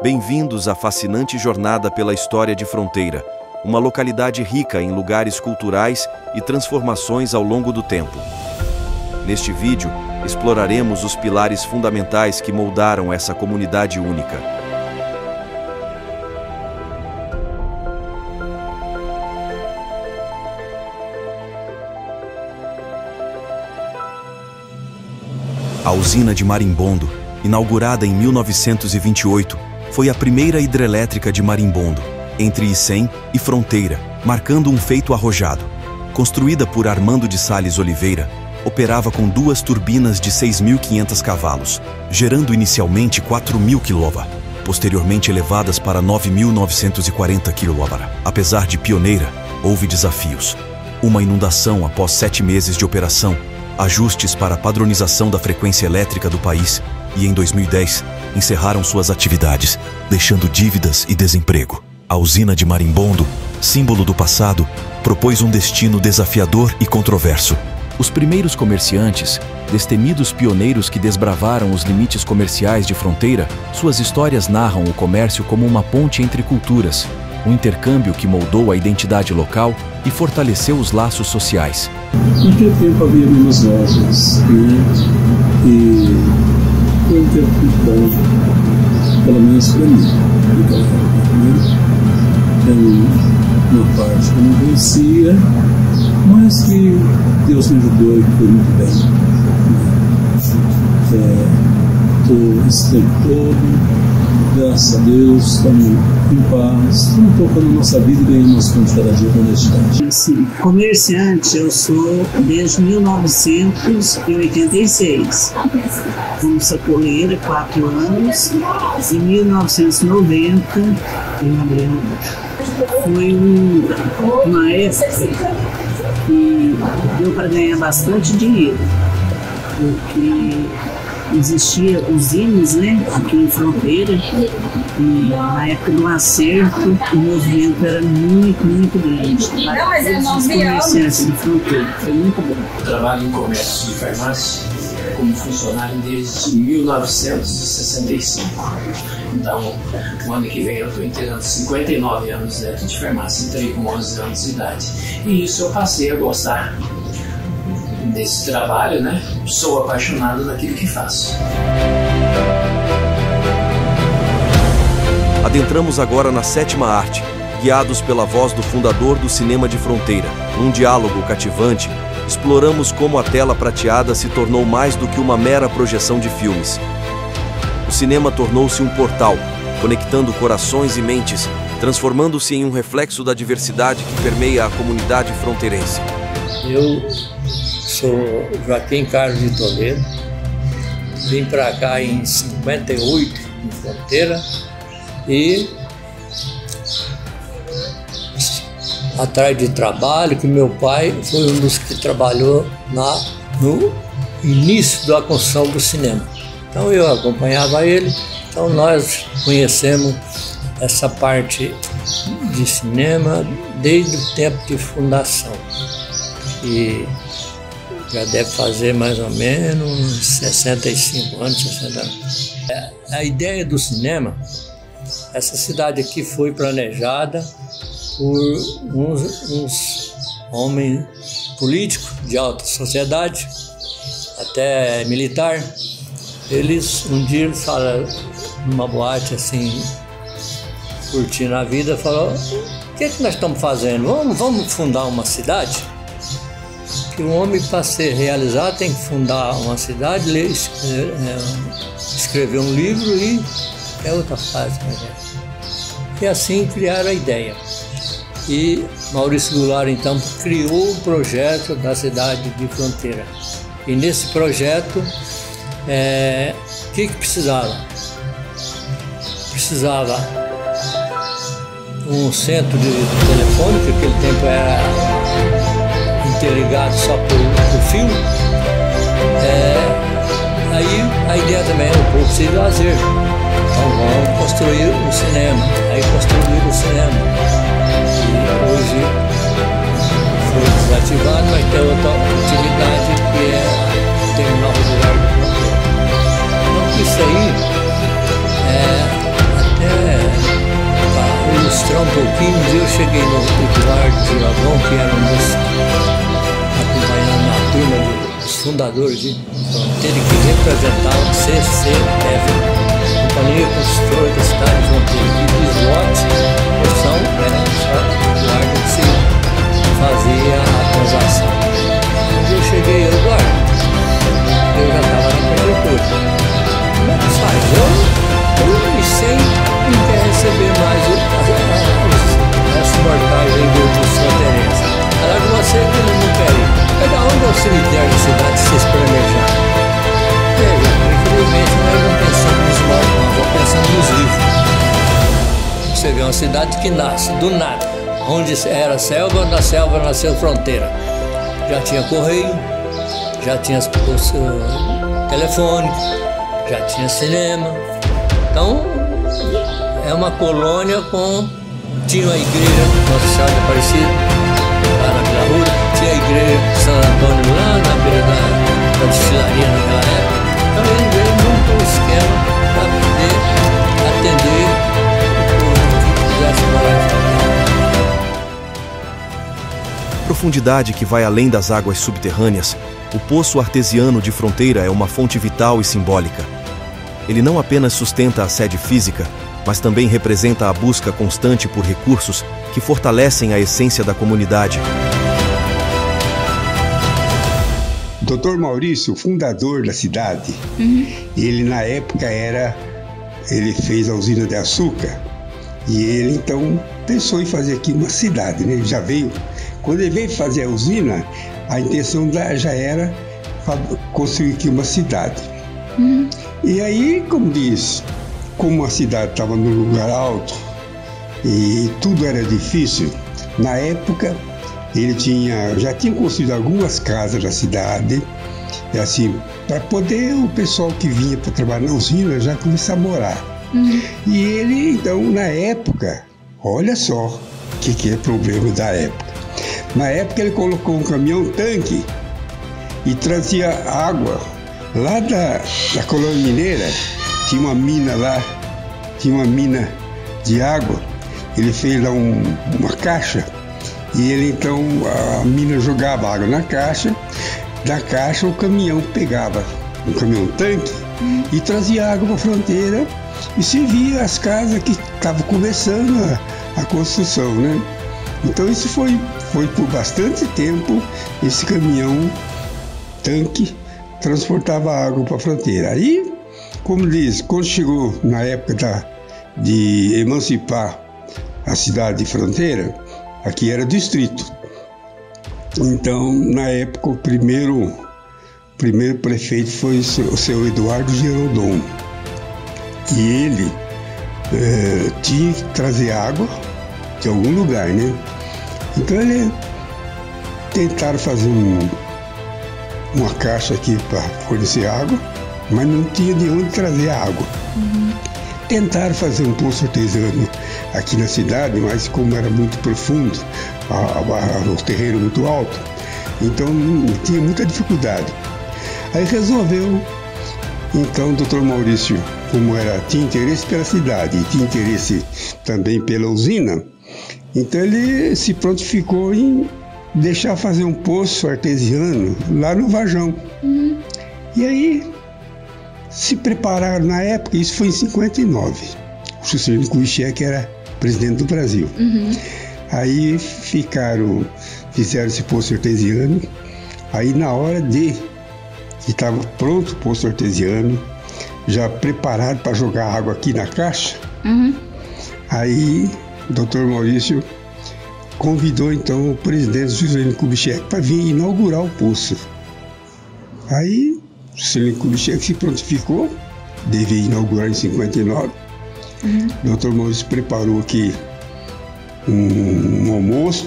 Bem-vindos à fascinante jornada pela história de Fronteira, uma localidade rica em lugares culturais e transformações ao longo do tempo. Neste vídeo, exploraremos os pilares fundamentais que moldaram essa comunidade única. A usina de Marimbondo, inaugurada em 1928, foi a primeira hidrelétrica de Marimbondo, entre Icém e Fronteira, marcando um feito arrojado. Construída por Armando de Sales Oliveira, operava com duas turbinas de 6.500 cavalos, gerando inicialmente 4.000 kW, posteriormente elevadas para 9.940 kW. Apesar de pioneira, houve desafios. Uma inundação após 7 meses de operação, ajustes para a padronização da frequência elétrica do país e, em 2010, encerraram suas atividades, deixando dívidas e desemprego. A usina de Marimbondo, símbolo do passado, propôs um destino desafiador e controverso. Os primeiros comerciantes, destemidos pioneiros que desbravaram os limites comerciais de Fronteira, suas histórias narram o comércio como uma ponte entre culturas, um intercâmbio que moldou a identidade local e fortaleceu os laços sociais. Naquele tempo havia menos lojas, e foi um tempo muito bom, pelo menos para mim, naquela época. Uma parte que eu não conhecia, mas que Deus me ajudou e foi muito bem. Estou esse tempo todo, graças a Deus, estamos em paz, estamos tocando a nossa vida e ganhando nosso ponto cada dia com honestidade. Assim, comerciante eu sou desde 1986. Como sacoleira, 4 anos. Em 1990, eu abri a loja. Foi uma época que deu para ganhar bastante dinheiro, porque existia usinas, né, aqui em Fronteira, e na época do acerto o movimento era muito grande. Para os comerciantes de Fronteira, foi muito bom. Eu trabalho em comércio de farmácia como funcionário desde 1965. Então, o ano que vem eu estou inteirando 59 anos dentro de farmácia, entrei com 11 anos de idade. E isso eu passei a gostar desse trabalho, né? Sou apaixonado naquilo que faço. Adentramos agora na sétima arte, guiados pela voz do fundador do cinema de Fronteira. Num diálogo cativante, exploramos como a tela prateada se tornou mais do que uma mera projeção de filmes. O cinema tornou-se um portal, conectando corações e mentes, transformando-se em um reflexo da diversidade que permeia a comunidade fronteirense. Eu sou Joaquim Carlos de Toledo, vim para cá em 58, em Fronteira, e atrás de trabalho, que meu pai foi um dos que trabalhou no início da construção do cinema. Então eu acompanhava ele, então nós conhecemos essa parte de cinema desde o tempo de fundação. E já deve fazer mais ou menos 65 anos, 60 anos. A ideia do cinema, essa cidade aqui foi planejada por uns homens políticos de alta sociedade, até militar. Eles um dia falaram numa boate assim, curtindo a vida, falaram: o que é que nós estamos fazendo? Vamos fundar uma cidade? Que um homem, para ser realizado, tem que fundar uma cidade, escrever um livro e é outra fase. E assim criaram a ideia. E Maurício Goulart, então, criou o projeto da cidade de Fronteira. E nesse projeto, o que precisava? Precisava um centro de telefone, que naquele tempo era interligado só por fio. Aí a ideia também era um pouco de lazer. Então vamos construir o cinema. Aí construíram o cinema. E hoje foi desativado, mas tem outra atividade que é o terminal rodoviário de Fronteira. Então isso aí, até mostrar um pouquinho. Um dia eu cheguei no Eduardo Giravão, que era um dos acompanhando a turma dos fundadores de Fronteira, que representava o CCF, Companhia Construtora da Cidade de Fronteira, que deslotes só o Eduardo que se fazia a transação. Quando eu cheguei, Eduardo, eu já estava na prefeitura. Como é que faz? Eu e sem não quer receber mais as mortais aí dos fronteirenses. Ela com você que não quer ir. Mas da onde é o cemitério da cidade que vocês planejaram? Veja, infelizmente nós não pensamos nos mortos, nós vamos pensando nos vivos. Você vê uma cidade que nasce do nada. Onde era selva, da selva nasceu fronteira. Já tinha correio, já tinha telefone, já tinha cinema. Então, é uma colônia com... Tinha a igreja Nossa Senhora de Aparecida, lá na Vila Ruda, tinha a igreja de São Antônio lá na beira da destilaria naquela época. Então ele veio montou um esquema para poder atender o povo que quisesse morar em. Profundidade que vai além das águas subterrâneas, o poço artesiano de Fronteira é uma fonte vital e simbólica. Ele não apenas sustenta a sede física, mas também representa a busca constante por recursos que fortalecem a essência da comunidade. Dr. Maurício, fundador da cidade, ele na época ele fez a usina de açúcar e ele então pensou em fazer aqui uma cidade, né? Ele já veio, quando ele veio fazer a usina, a intenção já era construir aqui uma cidade. E aí, como diz, como a cidade estava num lugar alto e tudo era difícil, na época ele já tinha construído algumas casas na cidade, e assim, para poder o pessoal que vinha para trabalhar na usina já começar a morar. E ele, então, na época, olha só o que é o problema da época. Na época ele colocou um caminhão-tanque e trazia água lá da colônia mineira. Tinha uma mina lá, tinha uma mina de água. Ele fez lá uma caixa e ele então, a mina jogava água na caixa. Da caixa o caminhão pegava um caminhão-tanque e trazia água para a fronteira e servia as casas que estavam começando a construção, né? Então isso foi por bastante tempo, esse caminhão-tanque transportava água para a fronteira. Aí, como diz, quando chegou na época de emancipar a cidade de Fronteira, aqui era distrito. Então, na época, o primeiro prefeito foi o seu Eduardo Giravão. E ele tinha que trazer água de algum lugar, né? Então, ele tentaram fazer uma caixa aqui para fornecer água, mas não tinha de onde trazer a água. Tentaram fazer um poço artesiano aqui na cidade, mas como era muito profundo, o terreno muito alto, então tinha muita dificuldade. Aí resolveu, então, o Dr. Maurício, como tinha interesse pela cidade e tinha interesse também pela usina, então ele se prontificou em deixar fazer um poço artesiano lá no Varjão. E aí se prepararam na época, isso foi em 59. O Juscelino Kubitschek era presidente do Brasil. Aí fizeram esse poço artesiano. Aí na hora que estava pronto o poço artesiano, já preparado para jogar água aqui na caixa, aí o Dr. Maurício convidou então o presidente Juscelino Kubitschek para vir inaugurar o poço. Aí o Juscelino Kubitschek se prontificou, devia inaugurar em 59. O Dr. Maurício preparou aqui um almoço,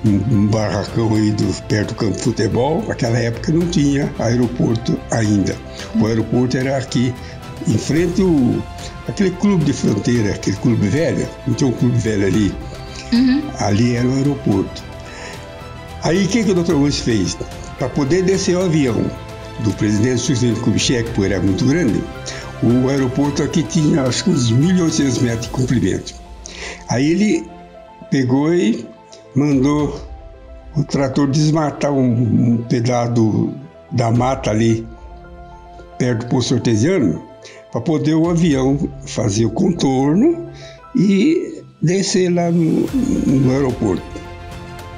um barracão aí perto do campo de futebol. Naquela época não tinha aeroporto ainda. O aeroporto era aqui, em frente aquele clube de Fronteira, aquele clube velho. Não tinha um clube velho ali. Ali era o aeroporto. Aí o que o Dr. Maurício fez? Para poder descer o avião do presidente Juscelino Kubitschek, porque era muito grande, o aeroporto aqui tinha acho que uns 1.800 metros de comprimento. Aí ele pegou e mandou o trator desmatar um pedaço da mata ali, perto do posto artesiano, para poder o avião fazer o contorno e descer lá no aeroporto.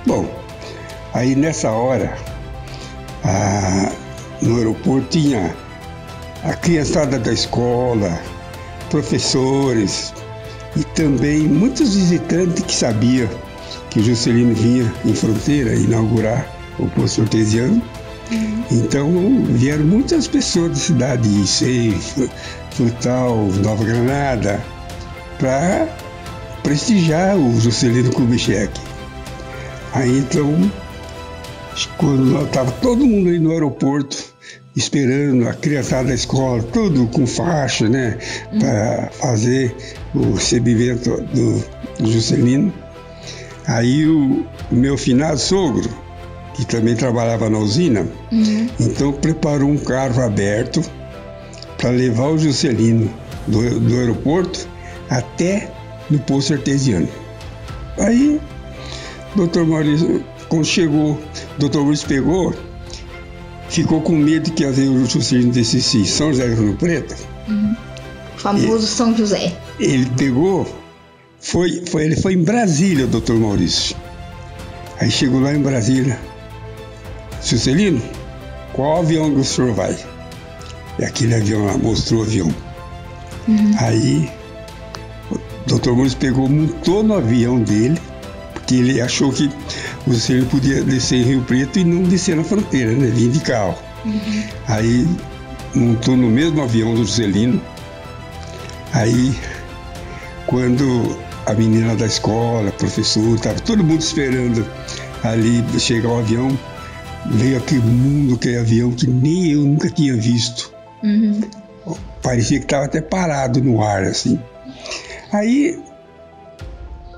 Bom, aí nessa hora, no aeroporto tinha a criançada da escola, professores e também muitos visitantes que sabiam que o Juscelino vinha em Fronteira inaugurar o posto artesiano. Então vieram muitas pessoas da cidade de Icém, Frutal, Nova Granada, para prestigiar o Juscelino Kubitschek. Aí então, quando estava todo mundo aí no aeroporto, esperando a criançada da escola, tudo com faixa, né, para fazer o recebimento do Juscelino. Aí o meu finado sogro, que também trabalhava na usina, então preparou um carro aberto para levar o Juscelino do aeroporto até no posto artesiano. Aí, Dr. Maurício, quando chegou, o Dr. Maurício pegou, ficou com medo que havia o Juscelino descesse em São José do Rio Preto. O famoso São José. Ele pegou, ele foi em Brasília, o Dr. Maurício. Aí chegou lá em Brasília. Juscelino, qual avião que o senhor vai? E aquele avião lá, mostrou o avião. Aí o Dr. Maurício pegou, montou no avião dele, porque ele achou que o Juscelino podia descer em Rio Preto e não descer na fronteira, né? Vinha de carro. Aí montou no mesmo avião do Juscelino. Aí, quando a menina da escola, professor, estava todo mundo esperando ali chegar o avião, veio aquele mundo, aquele avião que nem eu nunca tinha visto. Parecia que estava até parado no ar, assim. Aí,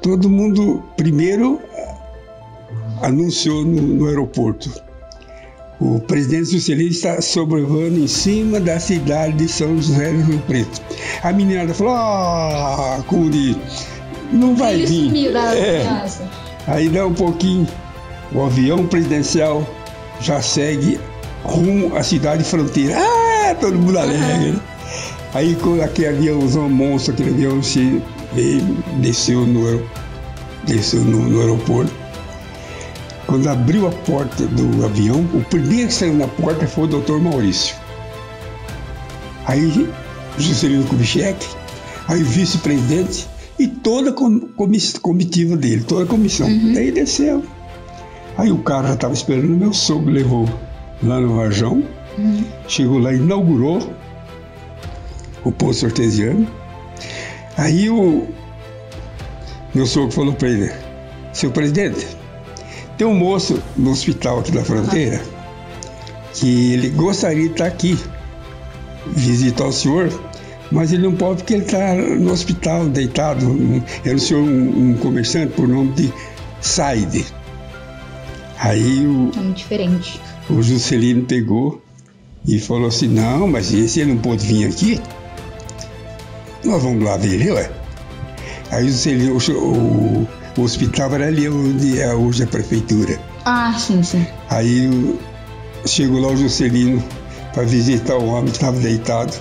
todo mundo primeiro anunciou no aeroporto: o presidente Juscelino está sobrevoando em cima da cidade de São José do Rio Preto. A menina falou: como de... não vai vir. Aí dá um pouquinho, o avião presidencial já segue rumo à cidade de Fronteira. Todo mundo alegre. Aí quando aquele aviãozão monstro, aquele avião desceu no aeroporto. Quando abriu a porta do avião, o primeiro que saiu na porta foi o Dr. Maurício. Aí Juscelino Kubitschek, aí o vice-presidente e toda a comitiva dele, toda a comissão. Daí desceu. Aí o cara já estava esperando, meu sogro levou lá no Varjão, chegou lá, inaugurou o posto artesiano. Aí o meu sogro falou para ele: seu presidente, tem um moço no hospital aqui da Fronteira que ele gostaria de estar aqui, visitar o senhor, mas ele não pode porque ele está no hospital, deitado. Era o senhor um comerciante por nome de Saide. Aí diferente. O Juscelino pegou e falou assim: não, mas esse ele não pode vir aqui. Nós vamos lá ver ele, ué. Aí o Juscelino, o hospital era ali onde é hoje a prefeitura. Sim. Aí chegou lá o Juscelino para visitar o homem que estava deitado.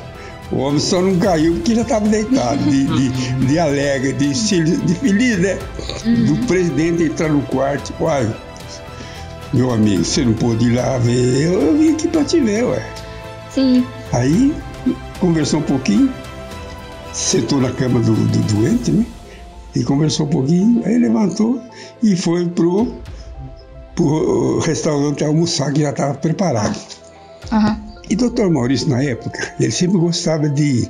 O homem só não caiu porque já estava deitado, de alegre, de feliz, né? Do presidente entrar no quarto. Uai, meu amigo, você não pôde ir lá ver? Eu vim aqui para te ver, ué. Sim. Aí conversou um pouquinho, sentou na cama do doente, né? E conversou um pouquinho, aí levantou e foi pro restaurante almoçar, que já estava preparado. E Dr. Maurício, na época, ele sempre gostava de,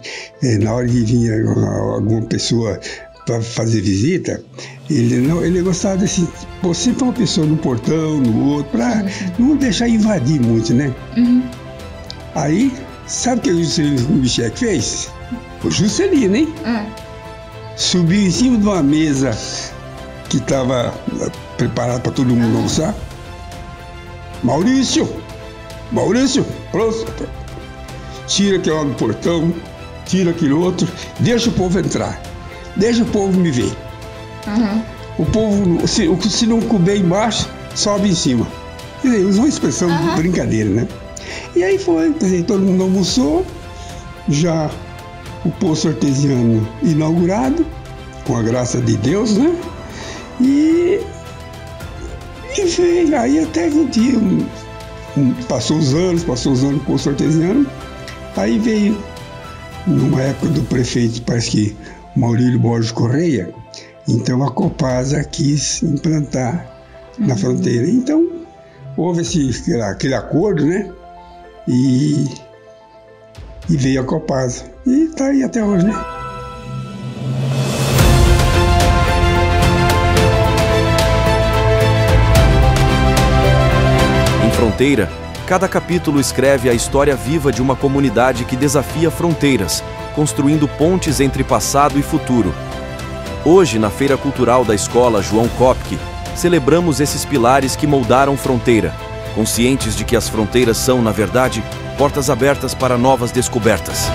na hora de vir alguma pessoa para fazer visita, ele gostava de, assim, pôr sempre uma pessoa no portão, no outro, para não deixar invadir muito, né? Aí, sabe o que o Juscelino Kubitschek fez? O Juscelino, hein? Subiu em cima de uma mesa que estava preparada para todo mundo almoçar. Maurício, pronto. Tira aquele lá do portão, tira aquele outro, deixa o povo entrar, deixa o povo me ver. O povo, se não comer embaixo, sobe em cima. Quer dizer, usou uma expressão de brincadeira, né? E aí foi, quer dizer, todo mundo almoçou, já o poço artesiano inaugurado, com a graça de Deus, né? E veio, aí até que um dia, passou os anos o poço artesiano, aí veio, numa época do prefeito, parece que Maurílio Borges Correia, então a Copasa quis implantar na fronteira. Então, houve aquele acordo, né? E veio a Copasa. E está aí até hoje, né? Em Fronteira, cada capítulo escreve a história viva de uma comunidade que desafia fronteiras, construindo pontes entre passado e futuro. Hoje, na Feira Cultural da Escola João Kopke, celebramos esses pilares que moldaram Fronteira, conscientes de que as fronteiras são, na verdade, portas abertas para novas descobertas.